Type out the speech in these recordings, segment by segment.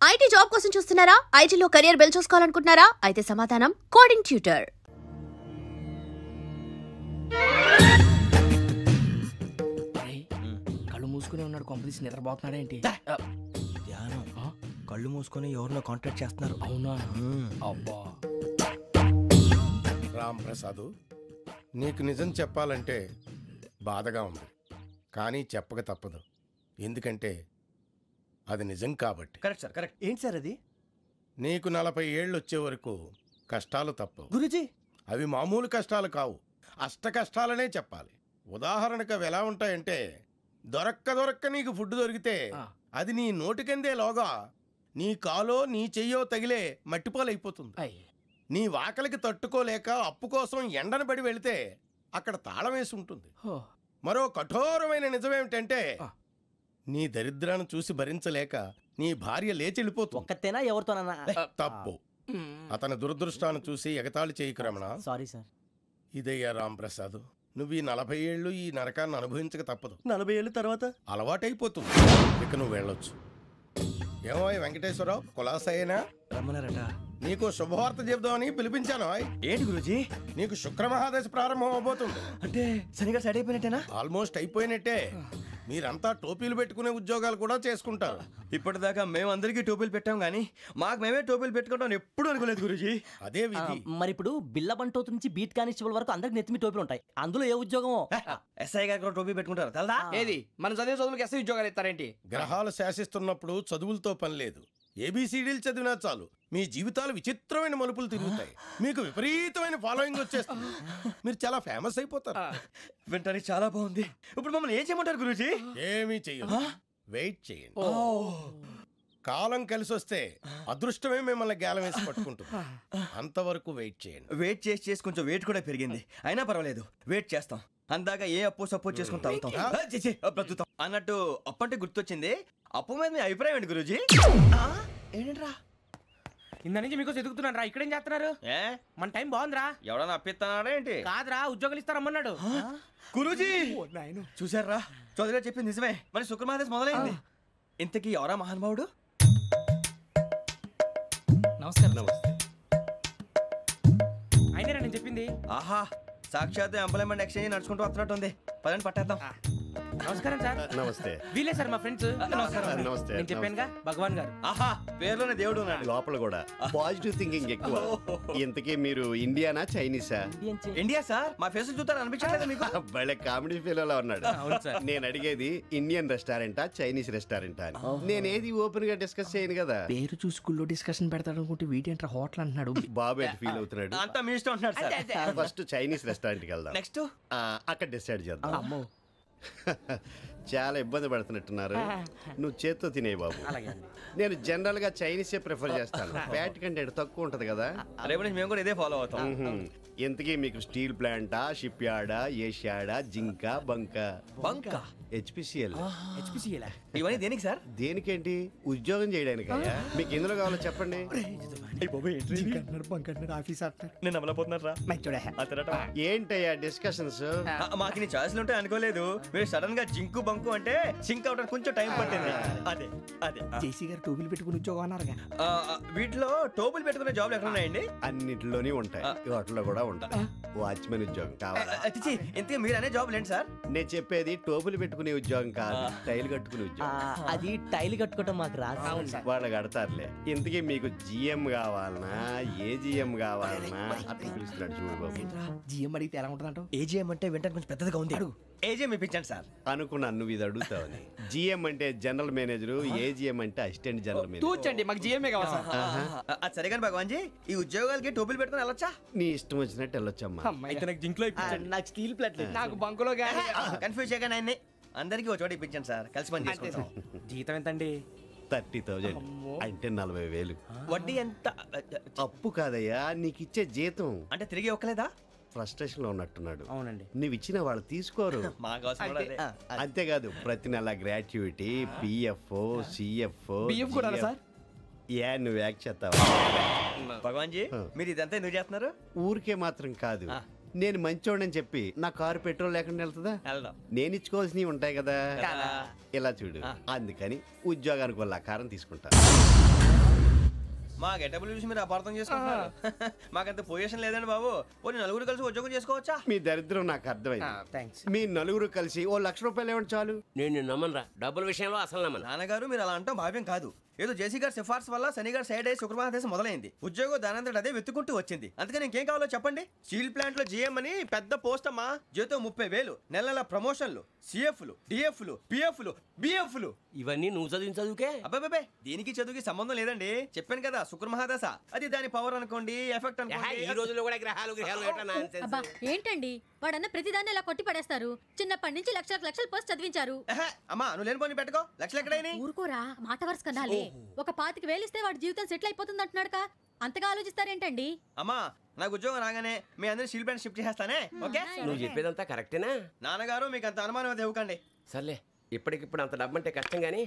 IT job కోసం చూస్తున్నారా? ఐటీలో కెరియర్ బిల్డ్ చూసుకోవాలనుకుంటున్నారా? అయితే సమాధానం కోడింగ్ ట్యూటర్. కళ్ళు మూసుకుని ఉన్నాడు, కంపెనీస్ నిద్రపోతున్నాడు ఏంటి? ధ్యానం. కళ్ళు మూసుకొని ఎవరినో కాంటాక్ట్ చేస్తున్నారు. అవునా? అబ్బా రామ్ ప్రసాద్, నీకు నిజం చెప్పాలంటే బాధగా ఉంది, కానీ చెప్పక తప్పదు. ఎందుకంటే అది నిజం కాబట్టి. Correct sir, correct. ఏంటి సార్ అది? నీకు 40 ఏళ్ళు వచ్చే వరకు కష్టాలు తప్పవు గురూజీ. అవి మామూలు కష్టాలు కావు, అష్ట కష్టాలనే చెప్పాలి. ఉదాహరణకు అవి ఎలా ఉంటాయంటే, దొరక్క నీకు ఫుడ్ దొరికితే అది నీ నోటికందే లోగా నీ కాలో నీ చెయ్యో తగిలే మట్టిపాలైపోతుంది. నీ వాకలికి తట్టుకోలేక అప్పు కోసం ఎండను పడి వెళితే అక్కడ తాళం వేసి ఉంటుంది. మరో కఠోరమైన నిజమేమిటంటే, నీ దరిద్రాన్ని చూసి భరించలేక నీ భార్య లేచి వెళ్ళిపోతుంది. ఒక్కతేనా ఎవరితోనన్నా? తప్పు. అతని దురదృష్టాన్ని చూసి ఎగతాళి చేయకు రమణ. Sorry sir. ఇదయ్యా రాంప్రసాద్, నువ్వు ఈ 40 ఏళ్ళు ఈ నరకాన్ని అనుభవించక తప్పదు. 40 ఏళ్ళ తర్వాత అలవాటైపోతుంది. ఇక నువ్వు వెళ్ళొచ్చు. ఏమో వెంకటేశ్వరరావు, కులాసైనా రమ్మన్నారట. నీకు శుభవార్త చెబుదామని పిలిపించాను. ఏంటి గురూజీ? నీకు శుక్రమహాదశ ప్రారంభం అవబోతుంది. అంటే శనిగా సెట్ అయిపోయినట్టేనా? ఆల్మోస్ట్ అయిపోయినట్టే. మీరంతా టోపీలు పెట్టుకునే ఉద్యోగాలు కూడా చేసుకుంటారు. ఇప్పటిదాకా మేమందరికీ టోపీలు పెట్టాం గానీ మాకు మేమే టోపీలు పెట్టుకుంటాం ఎప్పుడు అనుకోలేదు గురూజీ. అదే విధి. మరి ఇప్పుడు బిల్ల బంటోతు నుంచి బీట్ కానిస్టేబుల్ వరకు అందరికి నెత్తిమి టోపీలు ఉంటాయి. అందులో ఏ ఉద్యోగం? ఎస్ఐ గారు కూడా టోపీ పెట్టుకుంటారు తెలదా? ఏది మన చదువులకు ఎస్ఐ ఉద్యోగాలు ఇస్తారేంటి? గ్రహాలు శాసిస్తున్నప్పుడు చదువులతో పని లేదు. ఏబిసిడీలు చదివినా చాలు మీ జీవితాలు విచిత్రమైన మలుపులు తిరుగుతాయి. మీకు విపరీతమైన ఫాలోయింగ్ వచ్చేస్తుంది. మీరు చాలా ఫేమస్ అయిపోతారు. వింటానికి చాలా బాగుంది. ఇప్పుడు మమ్మల్ని ఏం చేయమంటారు గురూజీ? ఏమీ చెయ్యదు, వెయిట్ చేయండి. కాలం కలిసి వస్తే అదృష్టమే మిమ్మల్ని గేలం వేసి పట్టుకుంటుంది. అంతవరకు వెయిట్ చేయండి. వెయిట్ చేసి కొంచెం వెయిట్ కూడా పెరిగింది. అయినా పర్వాలేదు, వెయిట్ చేస్తాం. అందాక ఏ అప్పు సపోర్ట్ చేసుకుని తాగుతాం బ్రతుకుతాం అన్నట్టు. అప్పు అంటే గుర్తొచ్చింది. అప్పు మీద మీ అభిప్రాయం ఏంటి గురూజీ? ఏంటరా ఇంత నుంచి మీకు ఎదుగుతున్నాను రా. ఇక్కడేం చేస్తున్నారు? మన టైం బాగుందిరా. ఎవడన్నా అప్పిస్తున్నాడా ఏంటి? కాదురా, ఉద్యోగాలు ఇస్తారమ్మన్నాడు గురూజీ. చూసారా, చౌదరిగా చెప్పింది నిజమే. మరి శుక్రమాదేశ్ మొదలైంది. ఇంతకీ ఎవరా మహానుభావుడు? నమస్కారం. అయినా నేను చెప్పింది. ఆహా, సాక్షాత్ ఎంప్లాయ్మెంట్ ఎక్స్చేంజ్ నడుచుకుంటూ వస్తున్నట్టు ఉంది. పదండి పట్టేద్దాం. నమస్కారం సార్. నమస్తే. వీలే సార్ మా ఫ్రెండ్స్. నమస్తే. నేను చెప్పానుగా భగవాన్ గారు. ఆహా, పేరులోనే దేవుడు ఉన్నాడు. లోపల కూడా పాజిటివ్ థింకింగ్ ఎక్కువ. ఇంతకీ మీరు ఇండియానా చైనీసా? India sir. మా ఫేస్ చూస్తారు అనిపించలేదు మీకు? భలే కామెడీ ఫీల్ ఉన్నాడు. నేను అడిగేది ఇండియన్ రెస్టారెంటా చైనీస్ రెస్టారెంటా అని. నేనేది ఓపెన్ గా డిస్కస్ చేయను కదా. పేరు చూసి స్కూల్లో డిస్కషన్ పెడతాడు అనుకుంటే వీటేంట్రా హోటల్ అంటున్నాడు. బాబు ఎట్ ఫీల్ అవుతున్నాడు? అంతా మీ ఇష్టం అంటున్నాడు సార్. ఫస్ట్ చైనీస్ రెస్టారెంట్ కి వెళ్దాం. నెక్స్ట్ అక్కడ డిసైడ్ చేద్దాం. చాలా ఇబ్బంది పడుతున్నట్టున్నారు. నువ్వు చేత్తో తినే బాబు. నేను జనరల్ గా చైనీసే ప్రిఫర్ చేస్తాను. ఫ్యాట్ కంటెంట్ తక్కువ ఉంటది కదా. రేపు నుంచి మేము కూడా ఇదే ఫాలో అవుతాం. ఎంతకీ మీకు స్టీల్ ప్లాంటా, షిప్ యార్డా, ఏషియాడా, జింక, బంక, హెచ్పిసిఎల్. ఇవన్నీ దేనికి సార్? దేనికేంటి? ఉద్యోగం చేయడానికి. మీకు ఎందులో కావాలో చెప్పండి. నేను అమలపోతున్నారా? ఏంటయ్యా డిస్కషన్స్? మాకు నీ ఛాయిస్లు ఉంటాయి అనుకోలేదు. మీరు సడన్ గా జింకు బంకు అంటే సింక్ అవడానికి కొంచెం టైం పట్టింది. అదే అదే జేసీ గారు టోపీలు పెట్టుకుని ఉద్యోగం అన్నారుగా. వీటిలో టోపులు పెట్టుకునే జాబ్లు ఎక్కడ ఉన్నాయండి? అన్నిటిలోనే ఉంటాయి, వాటిలో కూడా ఉంటాయి. వాచ్మెన్ ఉద్యోగం కావాలా? ఇంతకీ మీరు అనే జాబ్ ఏంటి సార్? నేను చెప్పేది టోపులు పెట్టుకునే ఉద్యోగం కాదు, టైల్ కట్టుకునే ఉద్యోగం. అది టైల్ కట్టుకోవటం మాకు రాదు. వాళ్ళు కడతారులే. ఇంతకీ మీకు జిఎం కావాలనా, ఏ జిఎం కావాలనా? అట్లా పిలుస్తున్నాడు చూడు బాబు. జిఎం అడిగితే ఎలా ఉంటుందంట? ఏజిఎం అంటే వెంటనే కొంచెం పెద్దదిగా ఉంది. ఏజిఎం ఇప్పించండి సార్. అనుకున్నాను నువ్వు ఇది అడుగుతావని. జిఎం అంటే జనరల్ మేనేజర్, ఏజిఎం అంటే అసిస్టెంట్ జనరల్ మేనేజర్. తూచండి, మాకు జిఎంఏ కావాలి సార్. అది సరే కానీ భగవాన్ జీ, ఈ ఉద్యోగాలకి టోపులు పెట్టుకుని వెళ్ళొచ్చా? నీ ఇష్టం వచ్చినట్టు వెళ్ళొచ్చమ్మా. అయితే నాకు జింక్లో ఇప్పించండి. నాకు స్టీల్ ప్లేట్ నాకు బంకులో గానీ. కన్ఫ్యూజ్ చేయగానే ఆయన్ని అందరికీ ఒక చోట ఇప్పించండి సార్. కలిసి పని చేసుకుంటాం. జీతం ఎంతండి? 30,000 అంటే 40,000. వడ్డీ ఎంత? అప్పు కాదయ్యా, నీకు ఇచ్చే జీతం. అంటే తిరిగి ఒక్కలేదా? ఫ్రస్ట్రేషన్ లో ఉన్నట్టున్నాడు. అవునండి. నువ్వు ఇచ్చిన వాళ్ళు తీసుకోరు. అంతేకాదు ప్రతి నెల గ్రాట్యుటీ, పిఎఫ్, సిఎఫ్ కూడా సార్. నువ్వు యాక్ట్ చేస్తావా? భగవాన్ జీ, మీరు ఇదంతా ఎందుకు చేస్తున్నారు? ఊరికే మాత్రం కాదు, నేను మంచోడని చెప్పి నా కారు పెట్రోల్ లేకుండా వెళ్తుందా? నేను ఇచ్చుకోవాల్సినవి ఉంటాయి కదా. ఇలా చూడు, అందుకని ఉద్యోగానికి వాళ్ళ ఆకారం తీసుకుంటా. మా గెటబుల్ చూసి మీరు అపార్థం చేసుకుంటున్నారు. మాకంత పొజిషన్ లేదండి బాబు. ఓ నలుగురు కలిసి ఉద్యోగం చేసుకోవచ్చా? మీ దరిద్రం నాకు అర్థమైంది. థ్యాంక్స్. మీ నలుగురు కలిసి ఓ ₹1,00,000 ఇవ్వండి చాలు. నేను నమ్మనరా, డబ్బుల విషయంలో అసలు నమ్మను. నాన్నగారు మీరు అలా అంటాం భావ్యం కాదు. ఏదో జేసీ గారి సిఫార్సు వల్ల శని గారు సైడ్ అయ్యి శుక్రమహాదేశం మొదలైంది. ఉద్యోగం దానంతటి అదే వెతుకుంటూ వచ్చింది. అందుకని ఇంకేం కావాలో చెప్పండి. స్టీల్ ప్లాంట్ లో జీఎం అని పెద్ద పోస్ట్ అమ్మా. జీతం 30,000, నెల నెల ప్రమోషన్లు, సిఎఫ్లు, డిఎఫ్లు, పిఎఫ్లు, బిఎఫ్లు. ఇవన్నీ నువ్వు చదివిన చదువుకే. అబ్బాబే దీనికి చదువుకి సంబంధం లేదండి. చెప్పాను కదా శుక్రమహాదశ. అది దాని పవర్ అనుకోండి, ఎఫెక్ట్ ఈ అనుకోండి. రోజుల్లో కూడా గ్రహాలు ఎట్లా nonsense? అబ్బా ఏంటండి వాడన్న ప్రతిదాన్ని ఇలా కొట్టి పడేస్తారు. చిన్నప్పటి నుంచి లక్షల పోస్ట్ చదివించారు. అమ్మా నువ్వు లేని పోనీ పెట్టుకో. లక్షలు ఎక్కడైనా ఊరుకోరా, మాట వరుస కదాలే. ఒక 25,000 ఇస్తే వాడి జీవితం సెటిల్ అయిపోతుంది అంటున్నాడుగా. అంతగా ఆలోచిస్తారేంటండి? అమ్మా నాకు ఉద్యోగం రాగానే మీ అందరూ స్టీల్ ప్లాంట్ షిఫ్ట్ చేస్తానే. ఓకే నువ్వు చెప్పేదంతా కరెక్టేనా? నాన్నగారు మీకు అంత అనుమానం అయితే ఇవ్వకండి. సర్లే, ఇప్పటికిప్పుడు అంత డబ్బు అంటే కష్టం కానీ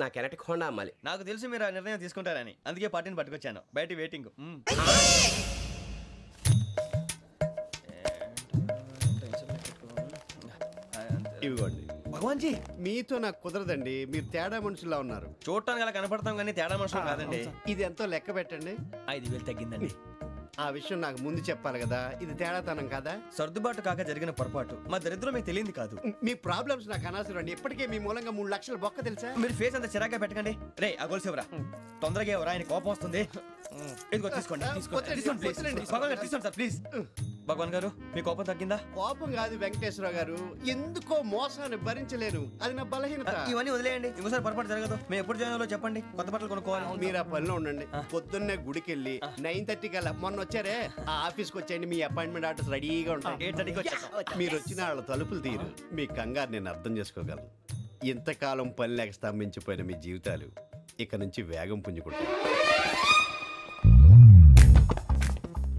నా కెనటిక్ హోండా అమ్మాలి. నాకు తెలుసు మీరు ఆ నిర్ణయం తీసుకుంటారని, అందుకే పార్టీని పట్టుకొచ్చాను. బయట వెయిటింగ్. ఇవ్వండి. భగవాన్ జీ మీతో నాకు కుదరదండి. మీరు తేడా మనుషుల్లా ఉన్నారు. చూడటానికి అలా కనపడతాం కానీ తేడా మనుషులు కాదండి. ఇది ఎంతో లెక్క పెట్టండి. 5,000 తగ్గిందండి. ఆ విషయం నాకు ముందు చెప్పాలి కదా. ఇది తేడాతనం కదా. సర్దుబాటు కాక జరిగిన పొరపాటు. మా దరిద్రం మీకు తెలియంది కాదు. మీ ప్రాబ్లమ్స్ నాకు అనవసరం అండి. ఇప్పటికే మీ మూలంగా 3 లక్షలు బొక్క తెలుసా. మీరు ఫేస్ అంత చిరాగ్గా పెట్టకండి. రే ఆ గొలుసు ఎవరా? తొందరగా ఎవరా? ఆయన కోపం వస్తుంది. ఇదిగో తీసుకోండి. తీసుకోండి ప్లీజ్. భగవాన్ గారు తీసుకోండి సార్ ప్లీజ్. భగవాన్ గారు మీ కోపం తగ్గిందా? కోపం కాదు వెంకటేశ్వరరావు గారు, ఎందుకో మోసాన్ని భరించలేను. అది నా బలహీనత. ఇవన్నీ వదిలేయండి. ఇంకోసారి పొరపాటు జరగదు. మేము ఎప్పుడు జాయిన్ అవ్వాలో చెప్పండి. కొత్త బట్టలు కొనుక్కోవాలి. మీరు ఆ పనిలో ఉండండి. పొద్దున్నే గుడికి వెళ్ళి 9:30 కల్లా, మొన్న వచ్చారే ఆ ఆఫీస్కి వచ్చేయండి. మీ అపాయింట్మెంట్ ఆర్డర్స్ రెడీగా ఉంటాయి. 8:30కి వచ్చేస్తాం. మీరు వచ్చిన వాళ్ళ తలుపులు తీరు. మీ కంగారు నేను అర్థం చేసుకోగలను. ఇంతకాలం పని లేక స్తంభించిపోయిన మీ జీవితాలు ఇక నుంచి వేగం పుంజుకుంటాయి.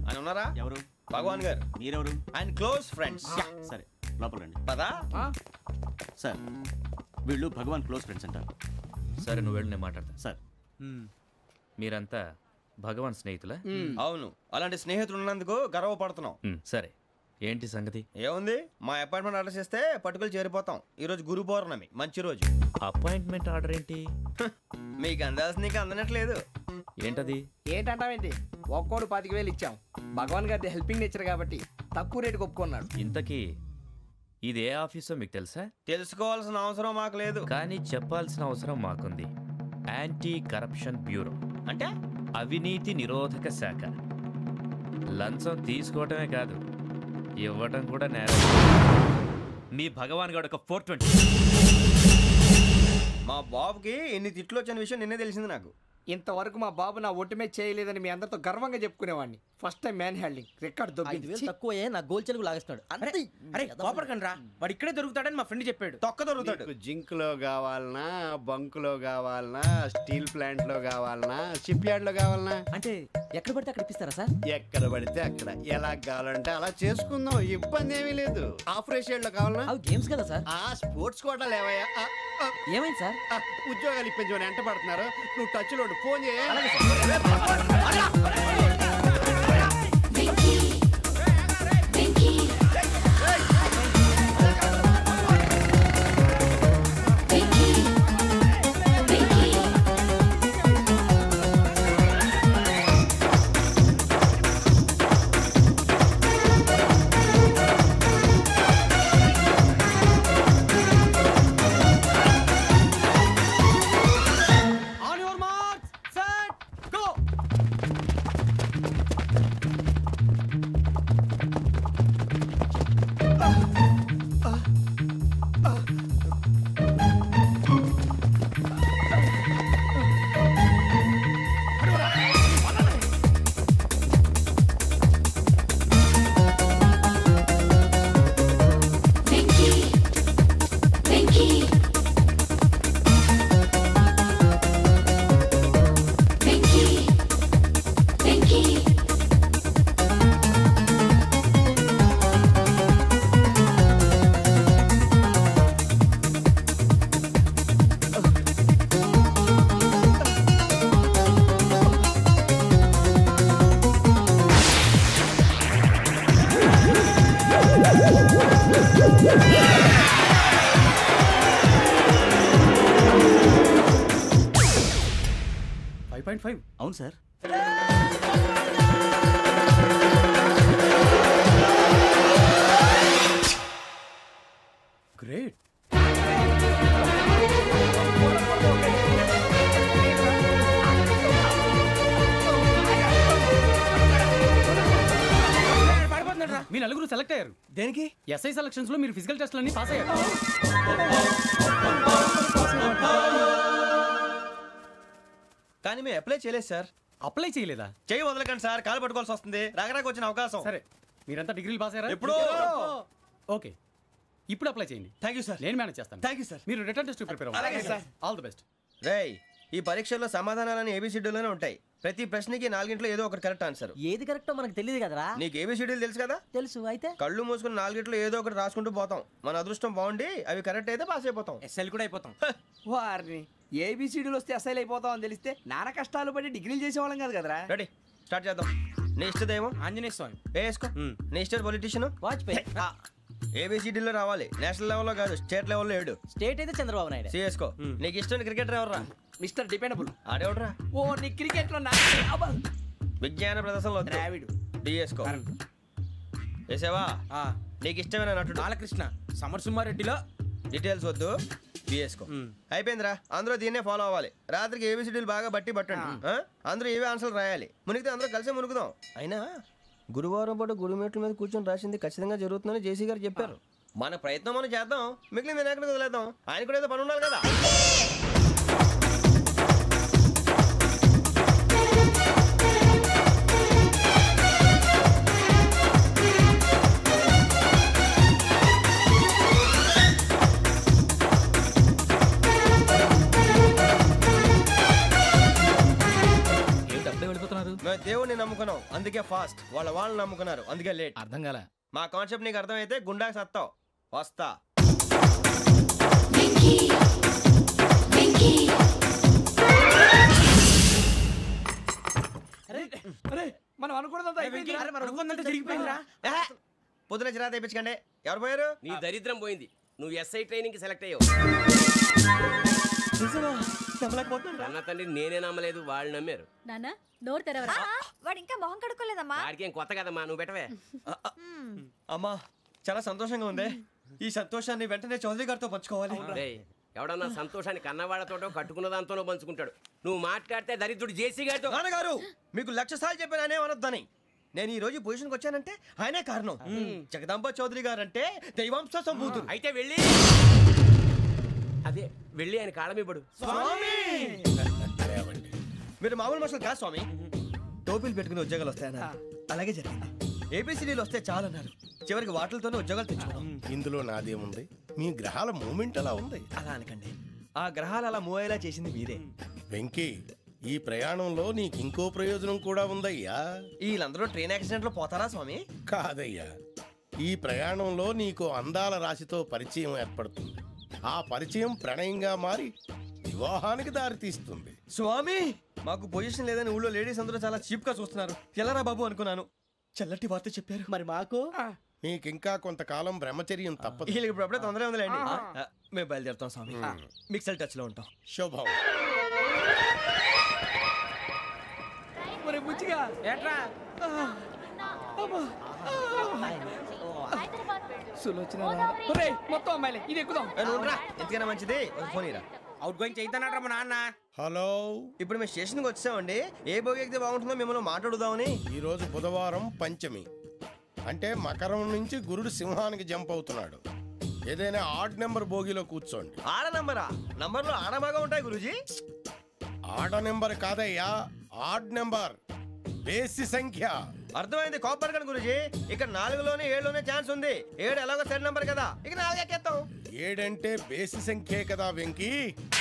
ఆయన ఉన్నారా? ఎవరు? భగవాన్ గారు. మీరెవరు? ఆయన క్లోజ్ ఫ్రెండ్స్. సరే లోపల రండి. పదా సార్ వీళ్ళు భగవాన్ క్లోజ్ ఫ్రెండ్స్ అంటారు. సరే నువ్వు వెళ్ళి నేను మాట్లాడతా. సార్ మీరంతా భగవాన్ స్నేహితులా? అవును. అలాంటి స్నేహితులు ఉన్నందుకు గర్వపడుతున్నాం. సరే ఏంటి సంగతి? ఏముంది, మా అపాయింట్మెంట్ ఆర్డర్ చేస్తే పట్టుకులు చేరిపోతాం. ఈ రోజు గురు పౌర్ణమి, మంచి రోజు. అపాయింట్మెంట్ ఆర్డర్ ఏంటి? మీకు అందాల్సిన నీకు అందనట్లేదు. ఏంటది? ఏంటంటావేంటి? ఒక్కోడు 25,000 ఇచ్చాం. భగవాన్ గారి హెల్పింగ్ నేచర్ కాబట్టి తక్కువ రేటుకి ఒప్పుకున్నాడు. ఇంతకీ ఇది ఏ ఆఫీసో మీకు తెలుసా? తెలుసుకోవాల్సిన అవసరం మాకు లేదు, కానీ చెప్పాల్సిన అవసరం మాకుంది. యాంటీ కరప్షన్ బ్యూరో అంటే అవినీతి నిరోధక శాఖ. లంచం తీసుకోవటమే కాదు, ఇవ్వటం కూడా నేరం. మీ భగవాన్ గారు ఒక 420. మా బాబుకి ఎన్ని తిట్లు వచ్చిన విషయం నిన్నే తెలిసింది నాకు. ఇంతవరకు మా బాబు నా ఒట్టుమే చేయలేదని మీ అందరితో గర్వంగా చెప్పుకునేవాడిని. First time man handing record దొబ్బింది. 5,000 తక్కువే నా గోల్ చెలుగు లాగేస్తున్నాడు. అరే కోపడకండి రా, వాడు ఇక్కడే దొరుకుతాడని మా ఫ్రెండ్ చెప్పాడు. తొక్క దొరుకుతాడు. జింక్ లో కావాలనా, బంక్ లో కావాలనా, స్టీల్ ప్లాంట్ లో కావాలనా, షిప్ యార్డ్ లో కావాలనా? అంటే ఎక్కడ పడితే అక్కడ ఇప్పిస్తారా సార్? ఎక్కడ పడితే అక్కడ, ఎలా కావాలంటే అలా చేసుకుందాం. ఇబ్బంది ఏమీ లేదు. ఆపరేషన్ లో కావాలనా? అవి గేమ్స్ కదా సార్. ఆ స్పోర్ట్స్ కోటా లేవయ్యా. ఏమైంది సార్? ఉద్యోగాలు ఇప్పించమని ఎంట పడుతున్నారు. నువ్వు టచ్ లో ఫోన్ చేయ. 5.5 అవును సార్. గ్రేట్. మీ నలుగురు సెలెక్ట్ అయ్యారు. దేనికి? ఎస్ఐ సెలక్షన్స్ లో మీరు ఫిజికల్ టెస్ట్లన్నీ పాస్ అయ్యారు. కానీ మేము అప్లై చేయలేదు సార్. అప్లై చేయలేదా? చేయి వదలకండి సార్, కాలు పట్టుకోవాల్సి వస్తుంది. రాగరాకు వచ్చిన అవకాశం. సరే, మీరంతా డిగ్రీలు పాస్ అయ్యారా? ఎప్పుడో. ఓకే, ఇప్పుడు అప్లై చేయండి. Thank you sir. నేను మేనేజ్ చేస్తాను. Thank you sir. మీరు రిటర్న్ టెస్ట్ ప్రిపేర్ అలాగే అవ్వండి. సార్. All the best. రేయ్, ఈ పరీక్షల్లో సమాధానాలని ఏబిసిడ్యూల్లోనే ఉంటాయి. ప్రతి ప్రశ్నకి 4 ఏదో ఒకటి కరెక్ట్ ఆన్సర్. ఏది కరెక్టో మనకు తెలియదు కదరా. నీకు ఏబిసిడ్యూల్ తెలుసు కదా? తెలుసు. అయితే కళ్ళు మూసుకుని 4 ఏదో ఒకటి రాసుకుంటూ పోతాం. మన అదృష్టం బాగుండి అవి కరెక్ట్ అయితే పాస్ అయిపోతాం. ఎస్ఎల్ కూడా అయిపోతాం. వారిని ఏబిసిడీలు వస్తే ఎస్ఐలు అయిపోతాం అని తెలిస్తే నాన్న కష్టాలు పడి డిగ్రీలు చేసేవాళ్ళం కాదు కదరా. రెడీ, స్టార్ట్ చేద్దాం. నీ ఇష్టదేమో ఆంజనేయ స్వామి. వేసుకో. నీ ఇష్ట పొలిటీషియన్ వాజ్పేయి. ఏబిసిడీలో రావాలి. నేషనల్ లెవెల్లో కాదు, స్టేట్ లెవెల్లో 7. స్టేట్ అయితే చంద్రబాబు నాయుడు. సిఎస్కో. నీకు ఇష్టం క్రికెటర్ ఎవర్రా? Mister dependable. ఆడేవడరా? ఓ నీ క్రికెట్ లో విజ్ఞాన ప్రదర్శనలో ద్రావిడు. డిఎస్కో. వేసావా? నీకు ఇష్టమైన నటుడు? బాలకృష్ణ. సమర్సుమారెడ్డిలో డీటెయిల్స్ వద్దు, బిఎస్కో. అయిపోయిందిరా. అందరూ దీన్నే ఫాలో అవ్వాలి. రాత్రికి ఏబిసిడీలు బాగా బట్టి పట్టండి. అందరూ ఏవే ఆన్సర్లు రాయాలి. మునిగితే అందరూ కలిసి మునుగుదాం. అయినా గురువారం పాటు గురుమేట్ల మీద కూర్చొని రాసింది ఖచ్చితంగా జరుగుతుందని జేసీ గారు చెప్పారు. మన ప్రయత్నం మనం చేద్దాం, మిగిలిన నేను ఎక్కడికి వదిలేద్దాం. ఆయన కూడా ఏదో పని ఉండాలి కదా. మేము దేవుడిని నమ్ముకున్నాం, అందుకే ఫాస్ట్. వాళ్ళు నమ్ముకున్నారు, అందుకే లేట్. అర్థం కాలే. మా కాన్సెప్ట్ నీకు అర్థమైతే గుండా సత్తావు. వస్తా. మనం అనుకున్నదంతా జరిగిపోయిందిరా. పొద్దున చిరా తెప్పించకండి. ఎవరు పోయారు? నీ దరిద్రం పోయింది. నువ్వు ఎస్ఐ ట్రైనింగ్ కి సెలెక్ట్ అయ్యావు. అన్న తండ్రి నేనే నమ్మలేదు, వాళ్ళు నమ్మారు. నాన్న నోరు తెరవరా. వాడు ఇంకా మొహం కడుక్కోలేదమ్మా. వాడికి ఏం కొత్త కదమ్మా, నువ్వు పెట్టవే. అమ్మా, చాలా సంతోషంగా ఉంది. ఈ సంతోషాన్ని వెంటనే చౌదరి గారితో పంచుకోవాలి. ఎవడన్నా సంతోషాన్ని కన్నవాడతోటో కట్టుకున్న దాంతోనో పంచుకుంటాడు. నువ్వు మాట్లాడితే దరిద్రుడు జేసీ గారితో. నాన్నగారు, మీకు 1,00,000 సార్లు చెప్పాను ఆయనే అనొద్దని. నేను ఈ రోజు పొజిషన్కి వచ్చానంటే ఆయనే కారణం. జగదాంబ చౌదరి గారు అంటే దైవాంశ సంభూతుడు. అయితే వెళ్ళి అదే వెళ్ళి ఆయన కాళ్ళమివ్వడు. మీరు మామూలు మనుషులు కాదు స్వామి. టోపీలు పెట్టుకుని ఉద్యోగాలు వస్తాయన్నారు, అలాగే జరిగింది. ఏబిసిడీలు వస్తే చాలన్నారు, చివరికి వాటిలతోనే ఉద్యోగాలు తెచ్చుకున్నాం. ఇందులో నాదేముంది? మీ గ్రహాల మూమెంట్ అలా ఉంది. అలా అనకండి, ఆ గ్రహాలు అలా మూవ్ అయ్యేలా చేసింది మీరే. వెంకీ, ఈ ప్రయాణంలో నీకు ఇంకో ప్రయోజనం కూడా ఉందయ్యా. వీళ్ళందరూ ట్రైన్ యాక్సిడెంట్ లో పోతారా స్వామి? కాదయ్యా, ఈ ప్రయాణంలో నీకు అందాల రాశితో పరిచయం ఏర్పడుతుంది. ఆ పరిచయం ప్రణయంగా మారి వివాహానికి దారితీస్తుంది. స్వామి, మాకు పొజిషన్ లేదని ఊళ్ళో లేడీస్ అందరూ చాలా చీప్ గా చూస్తున్నారు. ఎలారా బాబు అనుకున్నాను. చల్లటి వార్త చెప్పారు. మరి మాకు నీకింకా కొంతకాలం బ్రహ్మచర్యం తప్పదు. వీళ్ళకి ఇప్పుడు అప్పుడే తొందరగా ఉందిలేండి. మేము బయలుదేరుతాం స్వామి. మిక్సెల్ టచ్ లో ఉంటాం. శుభం. బుచ్చిగా ఏట్రా మొత్తం అమ్మాయిలే, ఇది ఎక్కుదాం. ఎందుకైనా మంచిది ఫోన్ ఇరా. అవుట్ గోయింగ్ చేద్దానట్రా మా నాన్న. హలో, ఇప్పుడు మేము స్టేషన్కి వచ్చామండి. ఏ బోగి ఎక్కితే బాగుంటుందో మిమ్మల్ని మాట్లాడుదామని. ఈరోజు బుధవారం పంచమి, అంటే మకరం నుంచి గురుడు సింహానికి జంప్ అవుతున్నాడు. ఏదైనా ఆడ్ నెంబర్ బోగిలో కూర్చోండి. ఆడ నంబరా? నంబర్లో ఆడ బాగా ఉంటాయి గురూజీ. ఆడ నెంబర్ కాదయ్యా, ఆడ్ నెంబర్, బేసి సంఖ్య. అర్థమైంది. కాపర్ కానీ గురూజీ, ఇక్కడ 4లోనే 7లోనే ఛాన్స్ ఉంది. 7 ఎలాగో సెడ్ నెంబర్ కదా, ఇక 4 ఎక్కేస్తాం. 7 అంటే బేసి సంఖ్యే కదా వెంకీ.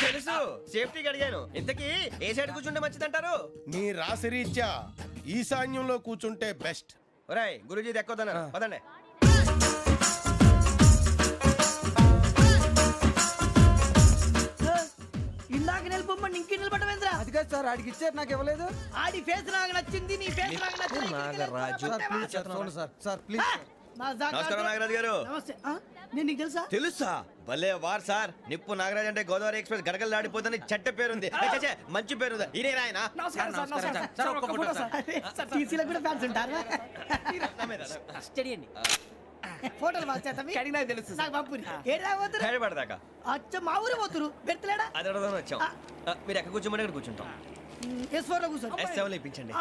తెలుసు, సేఫ్టీకి అడిగాను. ఇంతకీ ఏ సైడ్ కూర్చుంటే మంచిదంటారు? నీ రాశి రీత్యా ఈశాన్యంలో కూర్చుంటే బెస్ట్. ఒరేయ్ గురూజీ దెక్కొద్దన్నారు, పదండి. ఇందాక నిలబొమ్మని ఇంకే నిలబడమేంద్రా? అది కాదు సార్, ఆడికి ఇచ్చారు, నాకు ఇవ్వలేదు. ఆడి ఫేస్ నాకు నచ్చింది, నీ ఫేస్ నాకు నచ్చింది. నాగరాజు. Sir please. మా జాగ్రత్త. నమస్కారం నాగరాజు గారు. నమస్తే. నేను నీకు తెలుసా? తెలుసా? భలే వార్ సార్. నిప్పు నాగరాజ్ అంటే గోదావరి ఎక్స్ప్రెస్ గడగలు దాడిపోతుంది చెట్ట పేరుంది. మంచి పేరు. ఇదే ఆయన. టీసీలో కూడా ఫ్యాన్స్ ఉంటారా? ఫోటోలు కడిగినా తెలుసు. నాకు పంపుని ఏడా పోతురు? హైదరాబాద్దాకా. అచ్చ మా ఊరు పోతురు. పెడతలేడా? అది అడగదామని వచ్చాం. మీరు ఎక్కడ కూర్చోమని అక్కడ కూర్చుంటాం. S4 లో కూర్చో. S7 లో ఇప్పించండి.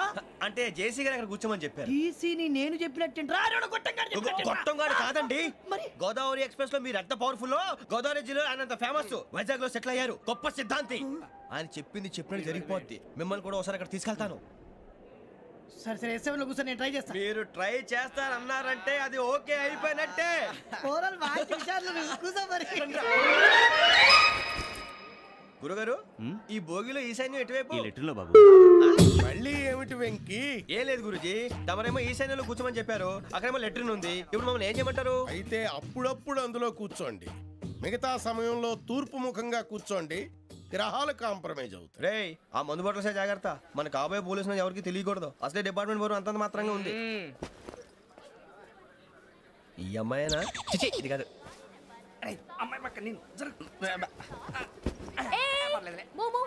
అంటే జేసీ గారు అక్కడ కూర్చోమని చెప్పారు. టీసీని నేను చెప్పినట్టు గొట్టంగాడు కాదండి. గోదావరి ఎక్స్ప్రెస్ లో మీరు ఎంత పవర్ఫుల్, గోదావరి జిల్లా ఆయన ఫేమస్. వైజాగ్ లో సెటిల్ అయ్యారు. గొప్ప సిద్ధాంతి. ఆయన చెప్పింది చెప్పినట్టు జరిగిపోద్ది. మిమ్మల్ని కూడా ఒకసారి అక్కడ తీసుకెళ్తాను. సరే సరే S7 లో కూర్చొని నేను ట్రై చేస్తాను. మీరు ట్రై చేస్తారన్నారంటే అది ఓకే అయిపోయినట్టే. ఓరల్ వాటి విషయాలు కూర్చో మరి. గురుగారు ఈ భోగిలో ఈశాన్యం ఎటువైపు? ఈ లెటర్లో బాబు. మళ్ళీ ఏమిటి వెంకీ? ఏం లేదు గురుజీ, తమరేమో ఈశాన్యంలో కూర్చోమని చెప్పారు. అక్కడేమో లెటర్ ఉంది. ఇప్పుడు మమ్మల్ని ఏం చేయమంటారు? అయితే అప్పుడప్పుడు అందులో కూర్చోండి. మిగతా సమయంలో తూర్పు ముఖంగా కూర్చోండి. గ్రహాలు కాంప్రమైజ్ అవుతాయి. రే ఆ మందు బట్టలసే జాగ్రత్త. మన కాబోయే పోలీసులు ఎవరికి తెలియకూడదు. అసలే డిపార్ట్మెంట్ బోరు అంతంత మాత్రంగా ఉంది. ఈ అమ్మాయినా? చిచి ఇది కాదు. అమ్మాయి పక్క నేను Momo,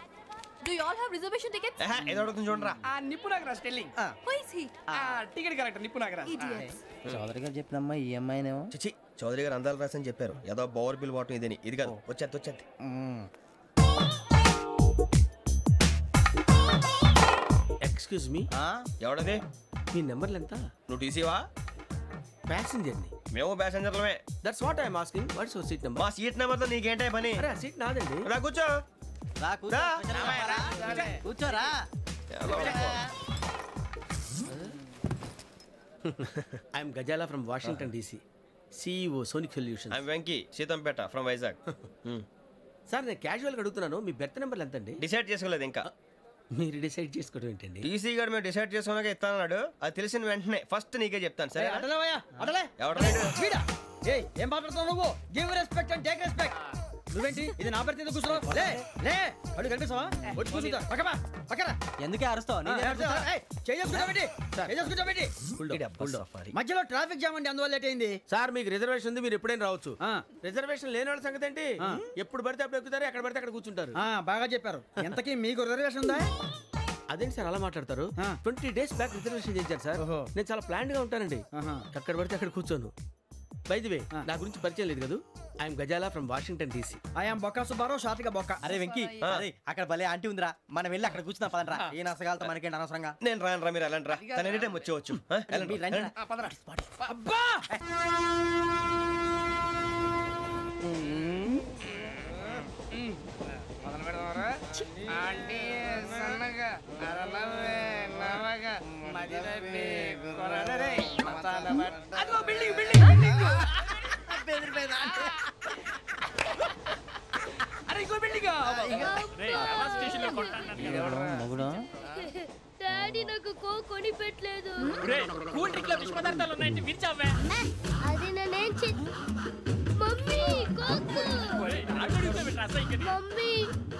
do you all have reservation tickets? ఏదో అడుగుతుంది చూడరా. నిప్పు Nagaraj telling. Who is he? Ticket correct నిప్పు నాగరాజ్. చౌదరి గారు చెప్పినమ్మా ఈ అమ్మాయినేమో. చిచి చౌదరి గారు అందాలు రాసని చెప్పారు. ఏదో బోర్ బిల్ బాటం ఇదని. ఇది కాదు. వచ్చేది. Excuse me, ఎవడది? మీ నెంబర్లు ఎంత? నువ్వు టీసీవా? ప్యాసింజర్ ని. మేము ప్యాసెంజర్లమే. That's what I'm asking. What's your seat number? మా సీట్ నెంబర్ తో నీకేంటే పని? అరే సీట్ నాదండి. రా కూర్చో. కూర్చోరా. I'm Ghazala from Washington DC, CEO Sonic Solutions. I'm Venky, Seethampeta from Vizag. Sir నేను క్యాజువల్గా అడుగుతున్నాను, మీ బెర్త్ నెంబర్ ఎంత అండి? డిసైడ్ చేసుకోలేదు ఇంకా. మీరు డిసైడ్ చేసుకోవడం ఏంటండి? టీసీ గారు మేము డిసైడ్ చేసుకున్నాక ఇస్తానన్నాడు. అది తెలిసిన వెంటనే ఫస్ట్ నీకే చెప్తాను. సరే ఏం మాట్లాడుతున్నావు నువ్వు? Give respect and take respect. నువ్వేంటి ఇది నా పరిస్థితి కూర్చున్నావు? లే లే అడుగు కనిపిస్తావా? వచ్చి కూర్చుంటా. పక్కన ఎందుకే అరుస్తావు? మధ్యలో ట్రాఫిక్ జామ్ అండి, అందువల్ల లేట్ అయింది. సార్ మీకు రిజర్వేషన్ ఉంది, మీరు ఎప్పుడైనా రావచ్చు. రిజర్వేషన్ లేని వాళ్ళ సంగతి ఏంటి? ఎప్పుడు పడితే అప్పుడు ఎక్కుతారు, ఎక్కడ పడితే అక్కడ కూర్చుంటారు. బాగా చెప్పారు. ఎంతకీ మీకు రిజర్వేషన్ ఉందా? అదేంటి సార్ అలా మాట్లాడతారు? 20 days బ్యాక్ రిజర్వేషన్ చేశారు సార్. నేను చాలా ప్లాన్డ్ గా ఉంటానండి. అక్కడ పడితే అక్కడ కూర్చోను. బై ది వే నా గురించి పరిచయం లేదు కదా. I'm Ghazala from Washington DC. I'm Bokka Subbarao, షార్ట్గా బొక్క. అరే వెంకీ, అక్కడ భలే ఆంటీ ఉందిరా, మనం వెళ్ళి అక్కడ కూర్చున్నా పదనరా. ఏ నసగాలతో మనకేంటి అనవసరంగా. నేను రాను. మీరు ఎలాంటి రా, తన ఎనీ టైం వచ్చేవచ్చు. అబ్బా డాడీ నాకు కోక్ కొని పెట్టలేదు. కూల్ డ్రింక్ లో విష పదార్థాలు ఉన్నాయంటే విరిచావే. అది నేనేం మమ్మీ కోక్. మమ్మీ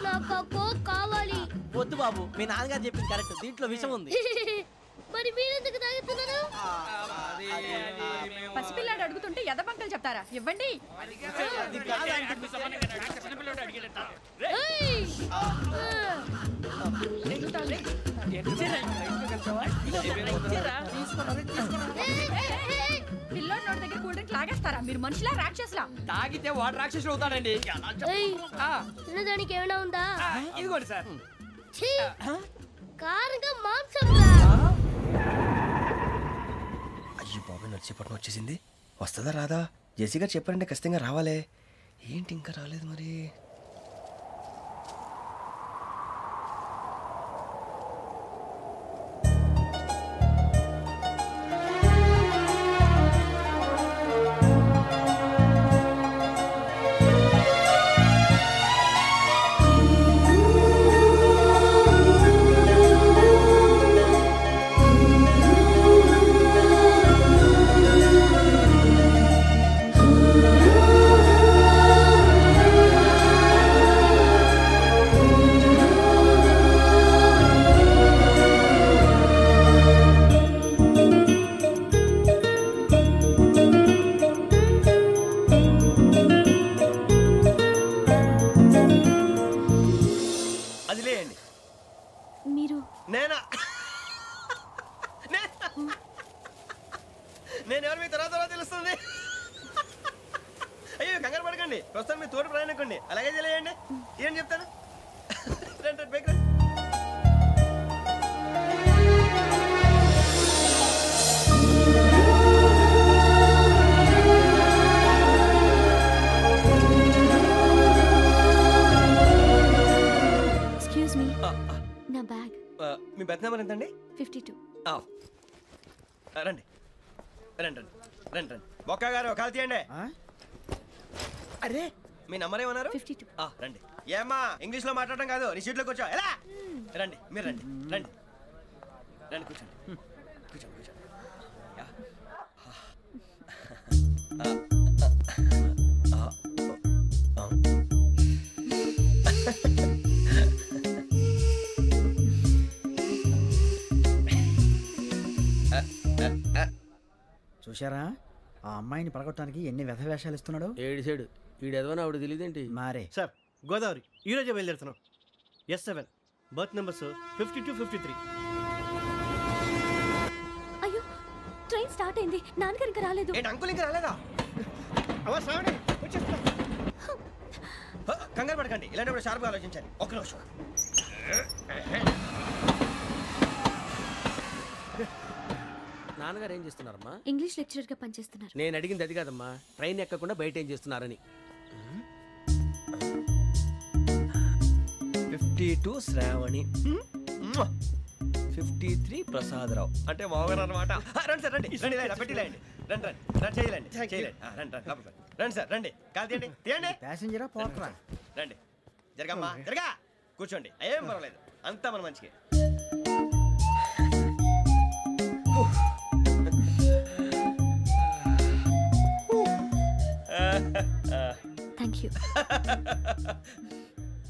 నాకు ఆ కోక్ కావాలి. వద్దు బాబు, మీ నాన్నగారు చెప్పింది కరెక్ట్. దీంట్లో విషయం ఉంది. మరి మీరెందుకు తాగుతున్నారు? పసిపిల్లాడు అడుగుతుంటే ఎదబంకలు చెప్తారా? ఇవ్వండి. పిల్లోడు నోటి దగ్గర కూల్ డ్రింక్ లాగేస్తారా? మీరు మనుషులా రాక్షసులా? తాగితే వాడు రాక్షసుడు అవుతాడండి. తినడానికి ఏమైనా ఉందా? ఇదిగోండి సార్. కారంగా మాంసం. అయ్యో బాబాయ్, నడిచేపట్నం వచ్చేసింది. వస్తుందా రాదా? జేసీ గారు చెప్పారంటే ఖచ్చితంగా రావాలే. ఏంటి ఇంకా రాలేదు మరి? నేనా నేను ఎవరు మీ తర్వాత తెలుస్తుంది. అయ్యో కంగారు పడకండి, ప్రస్తుతం మీ తోటి ప్రయాణకండి. అలాగే తెలియండి, ఏం చెప్తాను. రండి బైక్ రండి. ఎక్స్క్యూజ్ మీ, నా బ్యాగ్. మీ బెత్ నెంబర్ ఎంతండి? 52. రండి రండి రండి రండి రండి. బొక్క గారు కాల్ తీయండి. అరే మీ నంబర్ ఏమన్నారు? 52. రండి. ఏమ్మా ఇంగ్లీష్ లో మాట్లాడడం కాదు, నీ సీట్లో కూర్చో. ఎలా రండి, మీరు రండి రండి రండి, కూర్చోండి కూర్చోండి కూర్చోండి. చూశారా ఆ అమ్మాయిని పడగొట్టడానికి ఎన్ని వ్యధ వేషాలు ఇస్తున్నాడు. ఏడు సైడు వీడు ఎదవని ఆవిడ తెలియదేంటి. మారే సార్ గోదావరి ఈరోజే బయలుదేరుతున్నాం. S7 berth numbers 52, 53. అయ్యో ట్రైన్ స్టార్ట్ అయింది, నాన్నగారు ఇంకా రాలేదు. అంకుల్ ఇంకా రాలేదా? కంగారు పడకండి, ఇలాంటప్పుడు షార్ప్గా ఆలోచించండి. ఒక్క నిమిషం. నాన్నగారు ఏం చేస్తున్నారమ్మా? ఇంగ్లీష్ లెక్చరర్ గా పనిచేస్తున్నారు. నేను అడిగింది అది కాదమ్మా, ట్రైన్ ఎక్కకుండా బయట ఏం చేస్తున్నారని. 52 శ్రావణి, 53 ప్రసాదరావు అంటే మామగారు అనమాట. రండి సార్ రండి రండి, పెట్టిలేండి. రండి రండి రండి, చేయలేండి చేయలేండి. రండి రండి రండి సార్ రండి, కాదు తీయండి తీయండి. ప్యాసింజరా పోట్రా. రండి జరగమ్మా జరగా, కూర్చోండి. ఏం పర్వాలేదు, అంతా మన మంచికి. Thank you.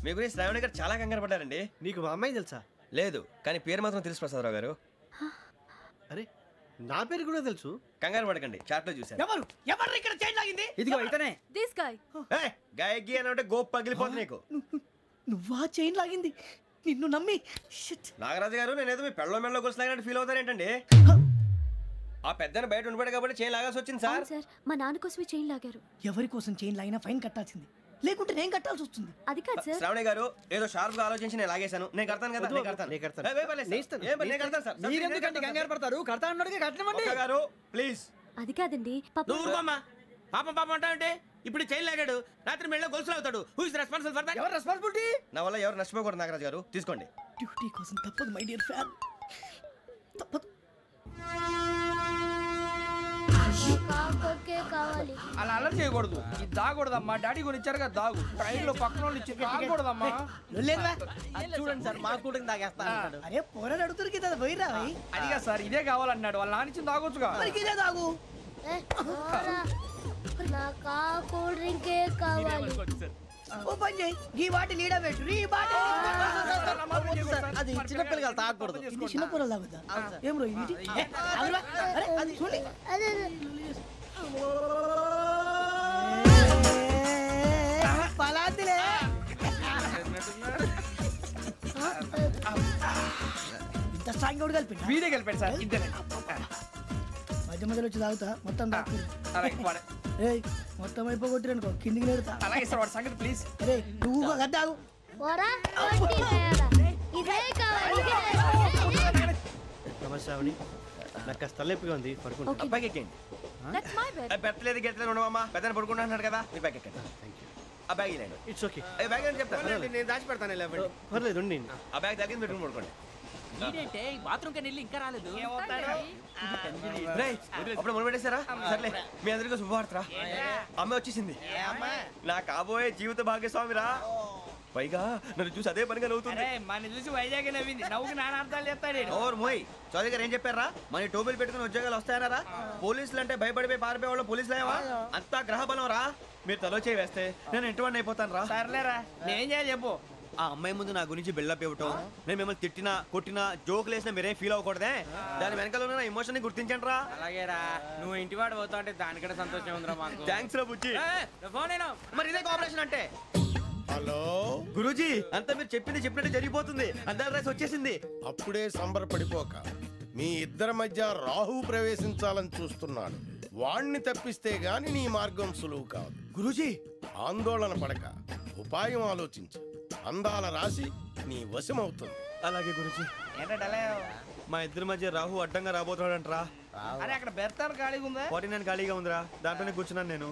మీ గురించి శ్రావణి గారు చాలా కంగారు పడ్డారండి. నీకు మా అమ్మాయి తెలుసా? లేదు, కానీ పేరు మాత్రం తెలుసు ప్రసాదరావు గారు. అరే నా పేరు కూడా తెలుసు. కంగారు పడకండి, చాట్ లో చూసాను. ఎవరు ఎవరు ఇక్కడ చైన్ లాగింది? ఇదిగో ఇతనే. This guy. గాయకి అని అంటే గోప్ పగిలిపోతుంది నీకు. నువ్వా చైన్ లాగింది? నిన్ను నమ్మి. నాగరాజు గారు, నేనేదో మీ పెళ్ళ మెళ్ళ గురించి లాగినట్టు ఫీల్ అవుతారేంటండి? ఆ పెద్దని బయట ఉండిపోయాడు కాబట్టి చైన్ లాగాల్సి వచ్చింది సార్. సార్ మా నాన్న కోసమే చైన్ లాగారు. ఎవరి కోసం చైన్ లాగినా ఫైన్ కట్టాల్సింది, లేకుంటే నేను కట్టాల్సి వస్తుంది. అది కాదు సార్. శ్రావణి గారు ఏదో షార్ప్ గా ఆలోచించి నేను లాగేశాను. నేను కడతాను కదా, నేను కడతాను. నేను కడతాను సార్. మీరెందుకంటే కంగారు పడతారు? కడతా అన్నాడుగా కట్టమండి గారు ప్లీజ్. అది కాదండి పాపం పాపం అంటావంటే ఇప్పుడు చైన్ లాగాడు, రాత్రి మెళ్ళ గొలుసులు అవుతాడు. Who is responsible for that? ఎవరు రెస్పాన్సిబిలిటీ? నా వల్ల ఎవరు నష్టపోకూడదు నాగరాజు గారు, తీసుకోండి. డ్యూటీ కోసం తప్పదు మై డియర్ ఫ్యాన్, తప్పదు. కావాలి. అలా అలర్ చేయకూడదు. ఇది దాగకూడదమ్మా, డాడీ కొని ఇచ్చారు కదా దాగు. ట్రైన్ లో పక్కన వాళ్ళు ఇచ్చి దాగకూడదమ్మా. చూడండి సార్, మా కూడా తాగేస్తా. అరే పోరాడు అడుగుతారు కదా, పోయిరా. అదిగా సార్, ఇదే కావాలన్నాడు. వాళ్ళ నాన్న ఇచ్చింది తాగొచ్చుగా. ఇదే తాగు. నాకు ఆ కూల్ డ్రింకే కావాలి. ఓ పని చేయి, ఈ బాటి లీడ పెట్టు. ఈ బాటి అది చిన్నపిల్లలు తాగకూడదు. ఇది చిన్నపిల్లలు తాగుతా. ఏం రో ఇది? అరే అది చూడండి. పలాతిలే. ఇంత స్ట్రాంగ్ కూడా కలిపి వీడే కలిపాడు సార్, ఇద్దరే. మధ్య మధ్యలో వచ్చి తాగుతా, మొత్తం తాగు. ఏయ్ మొత్తం అయిపోగొట్టిరనుకో, కిందికి నేడుతా. అలాగే సార్, వాడి సంగతి ప్లీజ్. అరే నువ్వు కదా తాగు. ఇదే కావాలి. నమస్తే శ్రావణి, నాకు కాస్త తలెప్పిగా ఉంది, పడుకుంటా. బ్యాగ్ ఎక్కండి. పెట్టలేదు గెట్టలేదు ఉండమమ్మా, పెద్దని పడుకుంటున్నాడు కదా, మీ బ్యాగ్ ఎక్కండి. ఆ బ్యాగ్ ఇలాండి. It's okay. బ్యాగ్ అని చెప్తాను, నేను దాచి పెడతాను. పర్లేదు ఉండి. ఆ బ్యాగ్ తగ్గింది పెట్టుకుని పడుకోండి. బాత్రూమ్ కి వెళ్ళి ఇంకా రాలేదు. అప్పుడు మొదలు పెట్టేశారా? సర్లే, మీ అందరికీ శుభవార్తరా. అమ్మ వచ్చేసింది, నా కాబోయే జీవిత భాగ్యస్వామిరా. పైగా నన్ను చూసి అదే పనిగా నవ్వుతుంది. మన చూసి వైజాగ్ నవ్వింది, నవ్వుకి నాన్న అర్థాలు చెప్తాడు. ఓర్ మోయ్, చౌదరి గారు ఏం చెప్పారా? మన టోబీలు పెట్టుకుని ఉద్యోగాలు వస్తాయనరా? పోలీసులు అంటే భయపడిపోయి పారిపోయే వాళ్ళు పోలీసులేవా? అంతా గ్రహ బలం రా. మీరు తలో చేయి వేస్తే నేను ఇంటివాడిని అయిపోతాను రా. సర్లేరా, నేనేం చేయాలి చెప్పు. ఆ అమ్మాయి ముందు నా గురించి బిల్డప్ ఇవ్వటం, నేను మిమ్మల్ని తిట్టినా కొట్టినా జోకులు వేసినా మీరేం ఫీల్ అవ్వకూడదే. దాని వెనకాల ఉన్న ఎమోషన్ ని గుర్తించండి రా. అలాగేరా, నువ్వు ఇంటివాడు పోతా అంటే దానికంటే సంతోషం ఉందిరా మాకు. థ్యాంక్స్ రా బుజ్జి. ఫోన్ అయినా మరి ఇదే కోఆపరేషన్ అంటే. హలో గురూజీ అంతా మీరు చెప్పింది చెప్పినట్టు జరిగిపోతుంది. అందాల రైస్ వచ్చేసింది. అప్పుడే సంబరపడిపోక. మీ ఇద్దరి మధ్య రాహు ప్రవేశించాలని చూస్తున్నాడు. వాణ్ణి తప్పిస్తే గాని నీ మార్గం సులువు కాదు. గురూజీ ఆందోళన పడక ఉపాయం ఆలోచించు. అందాల రాశి నీ వశమవుతుంది. అలాగే గురూజీ. మా ఇద్దరి మధ్య రాహు అడ్డంగా రాబోతున్నాడంటరా. అరే అక్కడ బెర్తాను ఖాళీగా ఉందా? 49 ఖాళీగా ఉందిరా, దాంట్లోనే కూర్చున్నాను నేను.